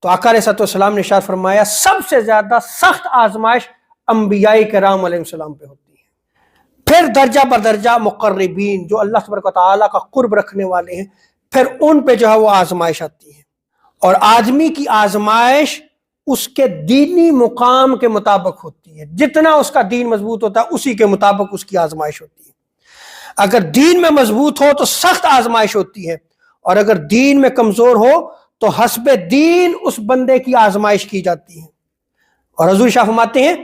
تو آقا علیہ السلام نے ارشاد فرمایا سب سے زیادہ سخت آزمائش انبیاء کرام علیہ السلام پہ ہوتی ہے، پھر درجہ بدرجہ مقربین جو اللہ تبارک و تعالیٰ کا قرب رکھنے والے ہیں، پھر ان پہ جو ہے وہ آزمائش آتی ہے۔ اور آدمی کی آزمائش اس کے دینی مقام کے مطابق ہوتی ہے، جتنا اس کا دین مضبوط ہوتا ہے اسی کے مطابق اس کی آزمائش ہوتی ہے۔ اگر دین میں مضبوط ہو تو سخت آزمائش ہوتی ہے، اور اگر دین میں کمزور ہو تو حسب دین اس بندے کی آزمائش کی جاتی ہے۔ اور حضور شاہ فرماتے ہیں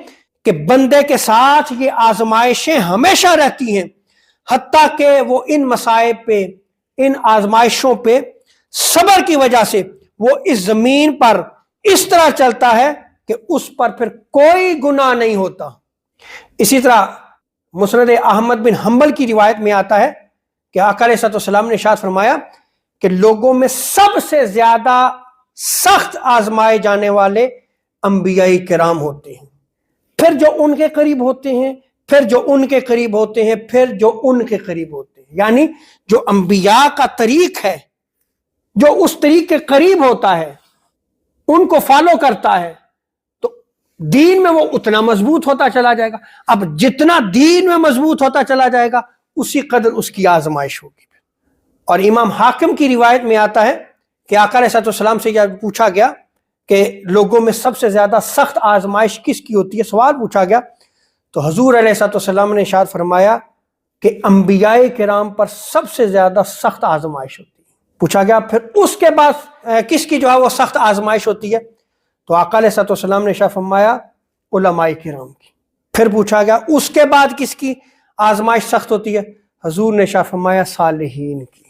کہ بندے کے ساتھ یہ آزمائشیں ہمیشہ رہتی ہیں، حتیٰ کہ وہ ان مصائب پہ، ان آزمائشوں پہ صبر کی وجہ سے وہ اس زمین پر اس طرح چلتا ہے کہ اس پر پھر کوئی گناہ نہیں ہوتا۔ اسی طرح مسند احمد بن حنبل کی روایت میں آتا ہے کہ آقا علیہ السلام نے ارشاد فرمایا کہ لوگوں میں سب سے زیادہ سخت آزمائے جانے والے انبیاء کرام ہوتے ہیں، پھر جو ان کے قریب ہوتے ہیں، پھر جو ان کے قریب ہوتے ہیں، پھر جو ان کے قریب ہوتے ہیں۔ یعنی جو انبیاء کا طریق ہے، جو اس طریق کے قریب ہوتا ہے، ان کو فالو کرتا ہے، تو دین میں وہ اتنا مضبوط ہوتا چلا جائے گا۔ اب جتنا دین میں مضبوط ہوتا چلا جائے گا اسی قدر اس کی آزمائش ہوگی۔ اور امام حاکم کی روایت میں آتا ہے کہ آقا علیہ السلام سے جب پوچھا گیا کہ لوگوں میں سب سے زیادہ سخت آزمائش کس کی ہوتی ہے، سوال پوچھا گیا، تو حضور علیہ السلام نے ارشاد فرمایا کہ انبیاء کرام پر سب سے زیادہ سخت آزمائش ہوتی ہے۔ پوچھا گیا پھر اس کے بعد کس کی جو ہے وہ سخت آزمائش ہوتی ہے، تو آقا علیہ السلام نے ارشاد فرمایا علماء کرام کی۔ پھر پوچھا گیا اس کے بعد کس کی آزمائش سخت ہوتی ہے، حضور نے ارشاد فرمایا صالحین کی۔